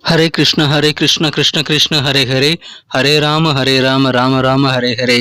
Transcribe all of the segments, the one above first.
ஹரே கிருஷ்ண கிருஷ்ண கிருஷ்ண ஹரே ஹரே, ஹரே ராம ராம ராம ஹரே ஹரே.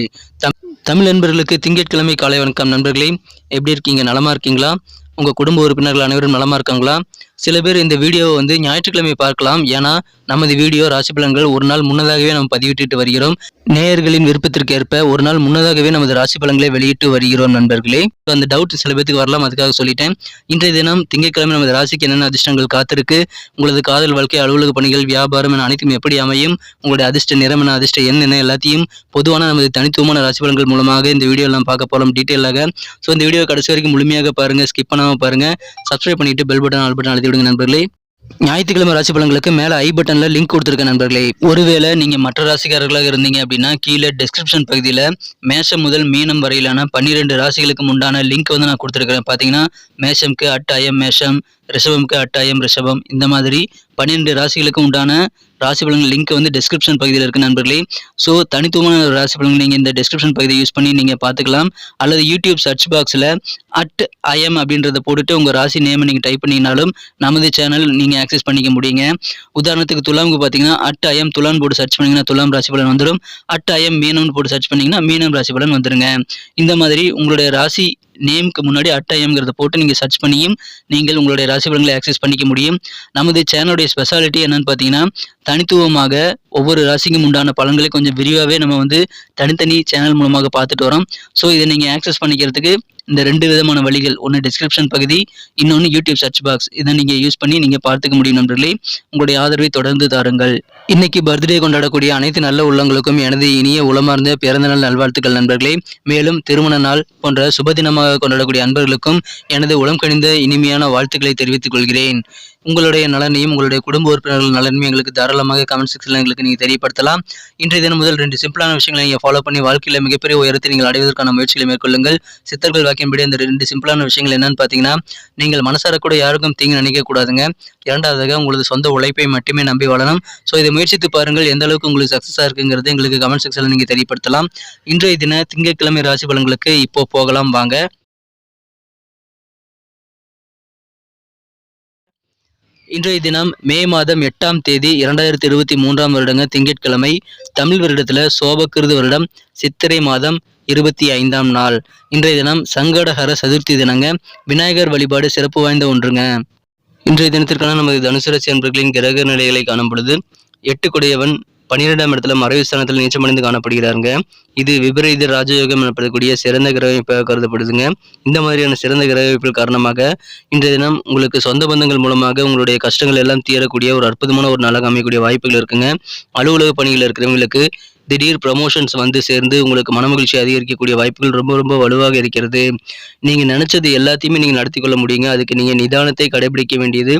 தமிழ் நண்பர்களுக்கு திங்கட்கிழமை காலை வணக்கம். நண்பர்களே, எப்படி இருக்கீங்க? நலமா இருக்கீங்களா? உங்கள் குடும்ப உறுப்பினர்கள் அனைவரும் நலமா இருக்காங்களா? சில பேர் இந்த வீடியோவை ஞாயிற்றுக்கிழமை பார்க்கலாம். ஏன்னா நமது வீடியோ ராசி பலன்கள் ஒரு நாள் முன்னதாகவே நம்ம பதிவிட்டு வருகிறோம். நேயர்களின் விருப்பத்திற்கு ஏற்ப ஒரு நாள் முன்னதாகவே நமது ராசி பலன்களை வெளியிட்டு வருகிறோம். நண்பர்களே, அந்த டவுட் சில பேருக்கு வரலாம், அதுக்காக சொல்லிட்டேன். இன்றைய தினம் திங்கட்கிழமை நமது ராசிக்கு என்னென்ன அதிர்ஷ்டங்கள் காத்திருக்கு, உங்களது காதல் வாழ்க்கை, அலுவலக பணிகள், வியாபாரம் என அனைத்தும் எப்படி அமையும், உங்களுடைய அதிர்ஷ்ட நிறம் என, அதிர்ஷ்ட எண் என்ன, எல்லாத்தையும் பொதுவான நமது தனித்துவமான ராசி பலன்கள் மூலமாக இந்த வீடியோ எல்லாம் பார்க்க போகலாம் டீட்டெயிலாக. ஸோ இந்த வீடியோ கடைசி வரைக்கும் முழுமையாக பாருங்க, ஸ்கிப் பண்ணாமல் பாருங்க. சப்ஸ்கிரைப் பண்ணிட்டு பெல் பட்டன் ஆல் பட்டன் அழுத்தி விடுங்க நண்பர்களே. ஞாயிற்றுக்கிழமை ராசி பலன்களுக்கு மேலே ஐ பட்டனில் லிங்க் கொடுத்துருக்கேன் நண்பர்களே. ஒருவேளை நீங்கள் மற்ற ராசிக்காரர்களாக இருந்தீங்க அப்படின்னா கீழே டிஸ்கிரிப்ஷன் பகுதியில் மேஷம் முதல் மீனம் வரையிலான 12 ராசிகளுக்கு உண்டான லிங்க் நான் கொடுத்துருக்கிறேன். பார்த்தீங்கன்னா மேஷம்க்கு அட்டாயம் மேஷம், ரிஷபம்க்கு அட்டாயம் ரிஷபம், இந்த மாதிரி 12 ராசிகளுக்கு உண்டான ராசி பலன்கள் லிங்க் டிஸ்கிரிப்ஷன் பகுதியில் இருக்கு நண்பர்களே. ஸோ தனித்துவமான ராசி பலன்கள் நீங்கள் இந்த டிஸ்கிரிப்ஷன் பகுதியை யூஸ் பண்ணி நீங்கள் பார்த்துக்கலாம். அல்லது யூடியூப் சர்ச் பாக்ஸில் @IM அப்படின்றத போட்டுட்டு உங்கள் ராசி நேமை நீங்கள் டைப் பண்ணிங்கனாலும் நமது சேனல் நீங்கள் ஆக்சஸ் பண்ணிக்க முடியுங்க. உதாரணத்துக்கு துலாமுக்கு பார்த்தீங்கன்னா @IM துலான் போட்டு சர்ச் பண்ணிங்கன்னா துலாம் ராசி பலன் வந்துடும். @IM மீனம்னு போட்டு சர்ச் பண்ணிங்கன்னா மீனம் ராசி பலன் வந்துடுங்க. இந்த மாதிரி உங்களுடைய ராசி நேமுக்கு முன்னாடி @IMங்கிறத போட்டு நீங்கள் சர்ச் பண்ணியும் நீங்கள் உங்களுடைய ராசி பலன்களை ஆக்சஸ் பண்ணிக்க முடியும். நமது சேனலுடைய ஸ்பெஷாலிட்டி என்னன்னு பார்த்தீங்கன்னா தனித்துவமாக ஒவ்வொரு ராசிக்கும் உண்டான பலன்களை கொஞ்சம் விரிவாகவே நம்ம தனித்தனி சேனல் மூலமாக பார்த்துட்டு வரோம். ஸோ இதை நீங்கள் ஆக்சஸ் பண்ணிக்கிறதுக்கு இந்த 2 விதமான வழிகள், ஒன்று டிஸ்கிரிப்ஷன் பகுதி, இன்னொன்று யூடியூப் சர்ச் பாக்ஸ். இதை நீங்கள் யூஸ் பண்ணி நீங்கள் பார்த்துக்க முடியும் நண்பர்களே. உங்களுடைய ஆதரவை தொடர்ந்து தாருங்கள். இன்னைக்கு பர்த்டே கொண்டாடக்கூடிய அனைத்து நல்ல உள்ளங்களுக்கும் எனது இனிய உளமார்ந்த பிறந்தநாள் நல்வாழ்த்துக்கள் நண்பர்களே. மேலும் திருமண நாள் போன்ற சுபதினமாக கொண்டாடக்கூடிய அன்பர்களுக்கும் எனது உளம் கனிந்த இனிமையான வாழ்த்துக்களை தெரிவித்துக் கொள்கிறேன். உங்களுடைய நலனையும் உங்களுடைய குடும்ப உறுப்பினர்கள் நலனையும் எங்களுக்கு தாராளமாக கமெண்ட் செக்ஷனில் எங்களுக்கு நீங்கள் தெரியப்படுத்தலாம். இன்றைய தினம் முதல் 2 சிம்பிளான விஷயங்களை நீங்கள் ஃபாலோ பண்ணி வாழ்க்கையில் மிகப்பெரிய உயரத்தை நீங்கள் அடைவதற்கான முயற்சிகளை மேற்கொள்ளுங்கள். சித்தர்கள் வாக்கியம்படி அந்த 2 சிம்பிளான விஷயங்கள் என்னன்னு பார்த்தீங்கன்னா, நீங்கள் மனசார கூட யாருக்கும் தீங்கு நினைக்கக்கூடாதுங்க. இரண்டாவதாக உங்களது சொந்த உழைப்பை மட்டுமே நம்பி வாழணும். ஸோ இதை முயற்சித்து பாருங்கள், எந்த அளவுக்கு உங்களுக்கு சக்ஸஸாக இருக்குங்கிறது எங்களுக்கு கமெண்ட் செக்ஷனில் நீங்கள் தெரியப்படுத்தலாம். இன்றைய தின திங்கட்கிழமை ராசி பலன்களுக்கு இப்போ போகலாம் வாங்க. இன்றைய தினம் மே மாதம் 8ஆம் தேதி 2023ஆம் வருடங்க திங்கட்கிழமை. தமிழ் வருடத்தில் சோபக்கிருது வருடம் சித்திரை மாதம் 25ஆம் நாள். இன்றைய தினம் சங்கடஹர சதுர்த்தி தினங்க. விநாயகர் வழிபாடு சிறப்பு வாய்ந்த ஒன்றுங்க. இன்றைய தினத்திற்கான நமது தனுசு ராசி அன்பர்களின் கிரக நிலைகளை காணும் பொழுது 8 கொடையவன் 12ஆம் இடத்துல மறைவு ஸ்தானத்தில் நீச்சமடைந்து காணப்படுகிறாருங்க. இது விபரீத ராஜயோகம் எனப்படக்கூடிய சிறந்த கிரக அமைப்பாக கருதப்படுதுங்க. இந்த மாதிரியான சிறந்த கிரக அமைப்பில் காரணமாக இன்றைய தினம் உங்களுக்கு சொந்த பந்தங்கள் மூலமாக உங்களுடைய கஷ்டங்கள் எல்லாம் தீரக்கூடிய ஒரு அற்புதமான ஒரு நாளாக அமையக்கூடிய வாய்ப்புகள் இருக்குங்க. அலுவலக பணியில் இருக்கிறவங்களுக்கு திடீர் ப்ரமோஷன்ஸ் சேர்ந்து உங்களுக்கு மனமகிழ்ச்சி அதிகரிக்கக்கூடிய வாய்ப்புகள் ரொம்ப ரொம்ப வலுவாக இருக்கிறது. நீங்கள் நினைச்சது எல்லாத்தையுமே நீங்கள் நடத்தி கொள்ள முடியுங்க. அதுக்கு நீங்கள் நிதானத்தை கடைபிடிக்க வேண்டியது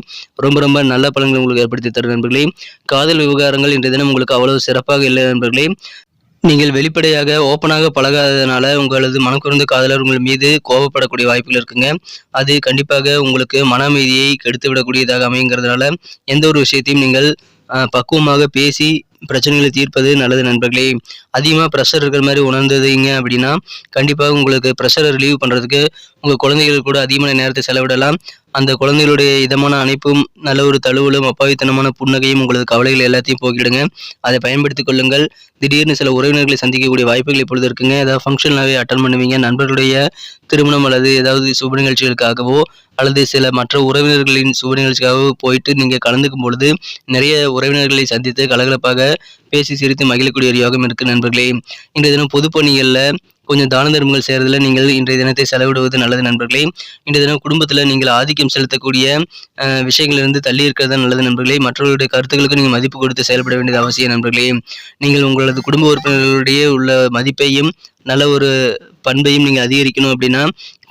ரொம்ப ரொம்ப நல்ல பலன்கள் உங்களுக்கு ஏற்படுத்தி தரும் நண்பர்களே. காதல் விவகாரங்கள் இன்றைய தினம் உங்களுக்கு அவ்வளவு சிறப்பாக இல்லை நண்பர்களே. நீங்கள் வெளிப்படையாக ஓப்பனாக பழகாததுனால உங்களது மனக்குறந்த காதலர் உங்கள் மீது கோபப்படக்கூடிய வாய்ப்புகள் இருக்குங்க. அது கண்டிப்பாக உங்களுக்கு மன அமைதியை கெடுத்து விடக்கூடியதாக அமைங்கிறதுனால எந்த ஒரு விஷயத்தையும் நீங்கள் பக்குவமாக பேசி பிரச்சனைகளை தீர்ப்பது நல்லது நண்பர்களே. அதிகமாக ப்ரெஷர் இருக்கிற மாதிரி உணர்ந்ததுங்க அப்படின்னா கண்டிப்பாக உங்களுக்கு ப்ரெஷரை ரிலீவ் பண்ணுறதுக்கு உங்கள் குழந்தைகள் கூட அதிகமான நேரத்தை செலவிடலாம். அந்த குழந்தைகளுடைய இதமான அணைப்பும் நல்ல ஒரு தழுவலும் அப்பாவித்தனமான புன்னகையும் உங்களது கவலைகள் எல்லாத்தையும் போக்கிடுங்க. அதை பயன்படுத்திக் கொள்ளுங்கள். திடீர்னு சில உறவினர்களை சந்திக்கக்கூடிய வாய்ப்புகள் இப்பொழுது இருக்குங்க. ஏதாவது ஃபங்க்ஷனாகவே அட்டன் பண்ணுவீங்க. நண்பர்களுடைய திருமணம் அல்லது ஏதாவது சுப நிகழ்ச்சிகளுக்காகவோ அல்லது சில மற்ற உறவினர்களின் சுப நிகழ்ச்சிக்காகவோ போயிட்டு நீங்கள் கலந்துக்கும் பொழுது நிறைய உறவினர்களை சந்தித்து கலகலப்பாக பேசி சிரித்து மகிழக்கூடிய ஒரு யோகம் இருக்கு நண்பர்களே. இன்றைய தினம் பொது பணிகளில் கொஞ்சம் தான தர்மங்கள் செய்கிறதுல நீங்கள் இன்றைய தினத்தை செலவிடுவது நல்லது நண்பர்களே. இன்றைய தினம் குடும்பத்தில் நீங்கள் ஆதிக்கம் செலுத்தக்கூடிய விஷயங்களிலிருந்து தள்ளி இருக்கிறது நல்லது நண்பர்களே. மற்றவர்களுடைய கருத்துக்களுக்கு நீங்கள் மதிப்பு கொடுத்து செயல்பட வேண்டியது அவசியம் நண்பர்களே. நீங்கள் உங்களது குடும்ப உறுப்பினர்களிடையே உள்ள மதிப்பையும் நல்ல ஒரு பண்பையும் நீங்கள் அதிகரிக்கணும் அப்படின்னா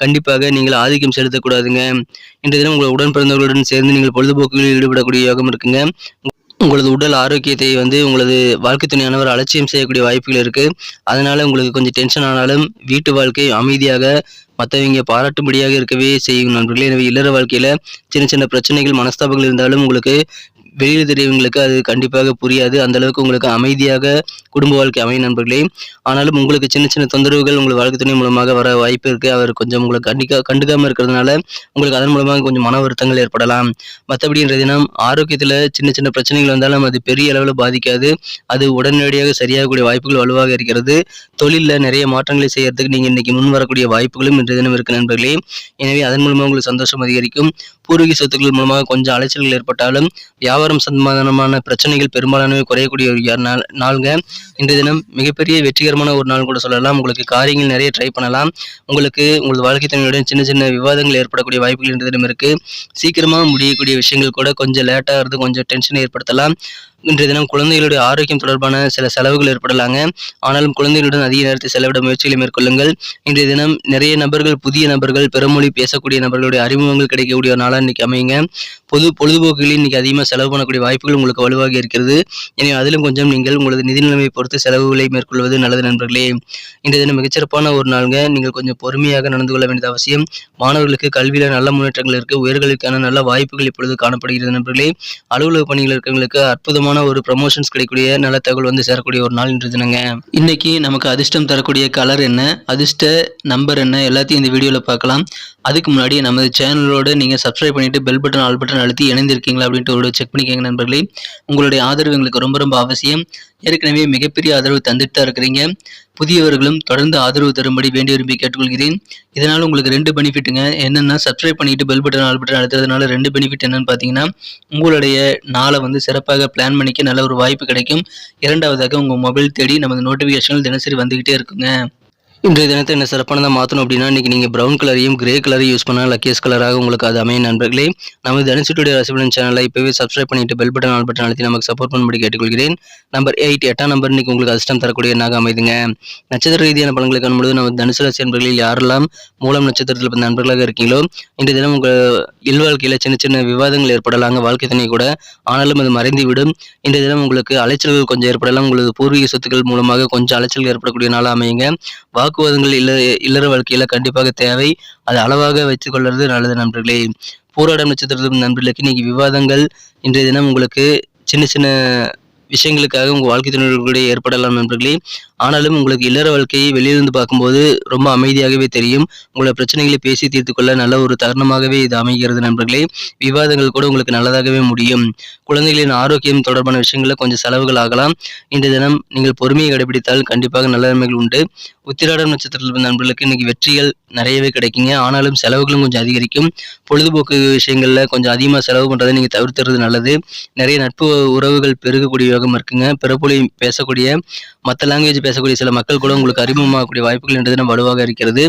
கண்டிப்பாக நீங்கள் ஆதிக்கம் செலுத்தக்கூடாதுங்க. இன்றைய தினம் உங்கள் உடன் பிறந்தவர்களுடன் சேர்ந்து நீங்கள் பொழுதுபோக்குகளில் ஈடுபடக்கூடிய யோகம் இருக்குங்க. உங்களது உடல் ஆரோக்கியத்தை உங்களது வாழ்க்கை துணையானவர் அலட்சியம் செய்யக்கூடிய வாய்ப்புகள் இருக்குது. அதனால் உங்களுக்கு கொஞ்சம் டென்ஷன் ஆனாலும் வீட்டு வாழ்க்கை அமைதியாக மற்றவங்க பாராட்டும்படியாக இருக்கவே செய்யும் நண்பர்களே. எனவே இல்லற வாழ்க்கையில் சின்ன சின்ன பிரச்சனைகள் மனஸ்தாபங்கள் இருந்தாலும் உங்களுக்கு வெளியில் தெரியவங்களுக்கு அது கண்டிப்பாக புரியாது. அந்த அளவுக்கு உங்களுக்கு அமைதியாக குடும்ப வாழ்க்கை அமையும் நண்பர்களே. ஆனாலும் உங்களுக்கு சின்ன சின்ன தொந்தரவுகள் உங்கள் வாழ்க்கை துணை மூலமாக வர வாய்ப்பு இருக்கு. அவர் கொஞ்சம் உங்களை கண்டுக்காம இருக்கிறதுனால உங்களுக்கு அதன் மூலமாக கொஞ்சம் மன வருத்தங்கள் ஏற்படலாம். மற்றபடி இன்றைய தினம் ஆரோக்கியத்தில் சின்ன சின்ன பிரச்சனைகள் வந்தாலும் அது பெரிய அளவில் பாதிக்காது. அது உடனடியாக சரியாகக்கூடிய வாய்ப்புகள் வலுவாக இருக்கிறது. தொழிலில் நிறைய மாற்றங்களை செய்யறதுக்கு நீங்கள் இன்னைக்கு முன் வரக்கூடிய வாய்ப்புகளும் இன்றைய தினம் இருக்கு நண்பர்களே. எனவே அதன் மூலமாக உங்களுக்கு சந்தோஷம் அதிகரிக்கும். பூர்வீக சொத்துக்கள் மூலமாக கொஞ்சம் அலைச்சல்கள் ஏற்பட்டாலும் வியாபாரம் சம்பந்தமான பிரச்சனைகள் பெரும்பாலானவை குறையக்கூடிய ஒரு நாளுங்க. இன்றைய தினம் மிகப்பெரிய வெற்றிகரமான ஒரு நாள் கூட சொல்லலாம். உங்களுக்கு காரியங்கள் நிறைய ட்ரை பண்ணலாம். உங்களுக்கு உங்களது வாழ்க்கை துணையுடன் சின்ன சின்ன விவாதங்கள் ஏற்படக்கூடிய வாய்ப்புகள் இன்றைய தினம் இருக்கு. சீக்கிரமா முடியக்கூடிய விஷயங்கள் கூட கொஞ்சம் லேட்டாக இருந்து கொஞ்சம் டென்ஷனை ஏற்படுத்தலாம். இன்றைய தினம் குழந்தைகளுடைய ஆரோக்கியம் தொடர்பான சில செலவுகள் ஏற்படலாங்க. ஆனாலும் குழந்தைகளுடன் அதிக நேரத்தை செலவிட முயற்சிகளை மேற்கொள்ளுங்கள். இன்றைய தினம் நிறைய நபர்கள், புதிய நபர்கள், பிறமொழி பேசக்கூடிய நபர்களுடைய அறிமுகங்கள் கிடைக்கக்கூடிய ஒரு நாளாக இன்னைக்கு அமையுங்க. பொழுதுபோக்குகளில் இன்னைக்கு அதிகமாக செலவு பண்ணக்கூடிய வாய்ப்புகள் உங்களுக்கு வலுவாக இருக்கிறது. எனவே அதிலும் கொஞ்சம் நீங்கள் உங்களது நிதி நிலைமையை பொறுத்து செலவுகளை மேற்கொள்வது நல்லது நண்பர்களே. இன்றைய தினம் மிகச்சிறப்பான ஒரு நாளுங்க. நீங்கள் கொஞ்சம் பொறுமையாக நடந்து கொள்ள வேண்டியது அவசியம். மாணவர்களுக்கு கல்வியில நல்ல முன்னேற்றங்கள் இருக்கு. உயர்கல்விக்கான நல்ல வாய்ப்புகள் இப்பொழுது காணப்படுகிறது நண்பர்களே. அலுவலக பணிகள் இருக்கிறவங்களுக்கு அற்புதமான ஒரு ப்ரமோஷன்ஸ் கிடைக்கக்கூடிய நல்ல தகவல் வந்து சேரக்கூடிய ஒரு நாள் இன்று தினங்க. இன்னைக்கு நமக்கு அதிர்ஷ்டம் தரக்கூடிய கலர் என்ன, அதிர்ஷ்ட நம்பர் என்ன, எல்லாத்தையும் இந்த வீடியோவில் பார்க்கலாம். அதுக்கு முன்னாடி நமது சேனலோட நீங்கள் சப்ஸ்கிரைப் பண்ணிட்டு பெல் பட்டன் ஆல் பட்டன் அழுத்தி இணைந்திருக்கீங்களா அப்படின்ட்டு ஒரு செக் பண்ணிக்கோங்க நண்பர்களே. உங்களுடைய ஆதரவு எங்களுக்கு ரொம்ப ரொம்ப அவசியம். ஏற்கனவே மிகப்பெரிய ஆதரவு தந்துட்டு தான் இருக்கிறீங்க. புதியவர்களும் தொடர்ந்து ஆதரவு தரும்படி வேண்டி விரும்பி கேட்டுக்கொள்கிறேன். இதனால் உங்களுக்கு 2 பெனிஃபிட்டுங்க. என்னென்னா, சப்ஸ்கிரைப் பண்ணிட்டு பெல் பட்டன் ஆல் பட்டன் அழுத்துறதுனால 2 பெனிஃபிட் என்னன்னு பார்த்தீங்கன்னா, உங்களுடைய நாளை வந்து சிறப்பாக பிளான் பண்ணிக்க நல்ல ஒரு வாய்ப்பு கிடைக்கும். இரண்டாவதாக உங்கள் மொபைல் தேடி நமது நோட்டிஃபிகேஷன்கள் தினசரி வந்துகிட்டே இருக்குங்க. இன்றைய தினத்தை என்ன சிறப்பானதாக மாற்றணும் அப்படின்னா, இன்றைக்கி நீங்கள் ப்ரௌன் கலரையும் கிரே கலரையும் யூஸ் பண்ணால் லக்கியஸ் கலராக உங்களுக்கு அது அமையும் நண்பர்களே. நமது தனுசுடைய ராசிபலன் சேனலை இப்போவே சப்ஸ்கிரைப் பண்ணிட்டு பெல் பட்டன் ஆல் பட்டன் அழுத்தி நமக்கு சப்போர்ட் பண்ணும்படி கேட்டுக்கொள்கிறேன். நம்பர் 8 8ஆம் நம்பர் இன்னைக்கு உங்களுக்கு அதிர்ஷ்டம் தரக்கூடிய எண்ணாக அமைதுங்க. நட்சத்திர ரீதியான பலன்களை காணும்பொழுது நமது தனுசு ராசி நண்பர்களில் யாரெல்லாம் மூலம் நட்சத்திரத்தில் பிறந்த நண்பர்களாக இருக்கீங்களோ, இன்றைய தினம் உங்கள் இல்வாழ்க்கையில் சின்ன சின்ன விவாதங்கள் ஏற்படலாங்க வாழ்க்கை துணை கூட. ஆனாலும் அது மறைந்துவிடும். இன்றைய தினம் உங்களுக்கு அலைச்சல்கள் கொஞ்சம் ஏற்படலாம். உங்களது பூர்வீக சொத்துக்கள் மூலமாக கொஞ்சம் அலைச்சல்கள் ஏற்படக்கூடிய நாளாக அமையுங்க. வாக்குவாதங்கள் இல்லற வாழ்க்கையில கண்டிப்பாக தேவை. அது அளவாக வைத்துக் கொள்வது நல்லது நண்பர்களே. போராடம் நட்சத்திரத்தில் நண்பர்களுக்கு இன்னைக்கு விவாதங்கள் இன்றைய தினம் உங்களுக்கு சின்ன சின்ன விஷயங்களுக்காக உங்கள் வாழ்க்கை துணைகளுடைய ஏற்படலாம் நண்பர்களே. ஆனாலும் உங்களுக்கு இல்லற வாழ்க்கையை வெளியிலிருந்து பார்க்கும்போது ரொம்ப அமைதியாகவே தெரியும். உங்களோட பிரச்சனைகளை பேசி தீர்த்துக்கொள்ள நல்ல ஒரு தருணமாகவே இது அமைகிறது நண்பர்களே. விவாதங்கள் கூட உங்களுக்கு நல்லதாகவே முடியும். குழந்தைகளின் ஆரோக்கியம் தொடர்பான விஷயங்களில் கொஞ்சம் செலவுகள் ஆகலாம். இன்றைய தினம் நீங்கள் பொறுமையை கடைபிடித்தால் கண்டிப்பாக நல்ல நன்மைகள் உண்டு. உத்திராடம் நட்சத்திரத்தில் நண்பர்களுக்கு இன்னைக்கு வெற்றிகள் நிறையவே கிடைக்குங்க. ஆனாலும் செலவுகளும் கொஞ்சம் அதிகரிக்கும். பொழுதுபோக்கு விஷயங்களில் கொஞ்சம் அதிகமாக செலவு பண்ணுறதை நீங்கள் தவிர்த்துறது நல்லது. நிறைய நட்பு உறவுகள் பெருகக்கூடிய யோகம் இருக்குங்க. பிறப்பொழி பேசக்கூடிய மற்ற லாங்குவேஜ் பேசக்கூடிய சில மக்கள் கூட உங்களுக்கு அறிமுகமாகக்கூடிய வாய்ப்புகள் இன்றைய தினம் வலுவாக இருக்கிறது.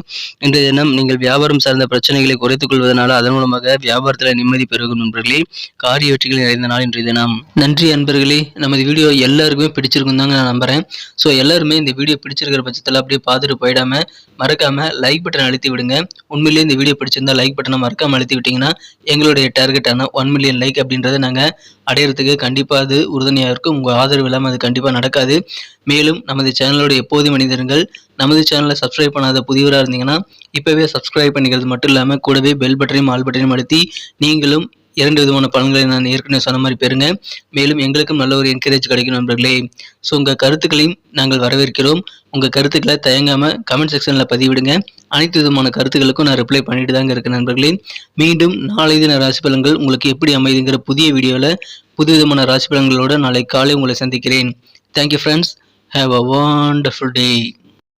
இன்றைய தினம் நீங்கள் வியாபாரம் சார்ந்த பிரச்சனைகளை குறைத்துக் கொள்வதனால அதன் மூலமாக வியாபாரத்தில் நிம்மதி பெருகும் நண்பர்களே. காரிய வெற்றிகள் நிறைந்த நாள் இன்றைய தினம். நன்றி அன்பர்களே. நமது வீடியோ எல்லாருக்குமே பிடிச்சிருக்கும் தாங்க நான் நம்புறேன். ஸோ எல்லாருமே இந்த வீடியோ பிடிச்சிருக்கிற பட்சத்தில் அப்படியே பார்த்துட்டு போயிடாம மறக்காம லைக் பட்டன் அழுத்தி விடுங்க. உண்மையிலேயே இந்த வீடியோ பிடிச்சிருந்தா லைக் பட்டனை மறக்காம அழுத்தி விட்டீங்கன்னா எங்களுடைய டார்கெட்டான 1 மில்லியன் லைக் அப்படின்றத நாங்கள் அடையிறதுக்கு கண்டிப்பாக அது உறுதுணையாக இருக்கும். உங்கள் ஆதரவு இல்லாமல் அது கண்டிப்பாக நடக்காது. மேலும் நமது சேனலோட எப்போதும் மனிதர்கள் நமது சேனலை சப்ஸ்கிரைப் பண்ணாத புதியவராக இருந்தீங்கன்னா இப்போவே சப்ஸ்கிரைப் பண்ணிக்கிறது மட்டும் இல்லாமல் கூடவே பெல் பட்டனையும் ஆல் பட்டனையும் அழுத்தி நீங்களும் 2 விதமான பலன்களை நான் ஏற்கனவே சொன்ன மாதிரி பெறுங்க. மேலும் எங்களுக்கும் நல்ல ஒரு என்கரேஜ் கிடைக்கும் நண்பர்களே. ஸோ உங்கள் கருத்துக்களையும் நாங்கள் வரவேற்கிறோம். உங்கள் கருத்துக்களை தயங்காமல் கமெண்ட் செக்ஷனில் பதிவிடுங்க. அனைத்து விதமான கருத்துக்களுக்கும் நான் ரிப்ளை பண்ணிட்டு தாங்க இருக்கேன் நண்பர்களே. மீண்டும் நாளை தின ராசி பலன்கள் உங்களுக்கு எப்படி அமைதுங்கிற புதிய வீடியோவில் புது விதமான ராசி பலன்களோடு நாளை காலை உங்களை சந்திக்கிறேன். Thank you friends. Have a wonderful day.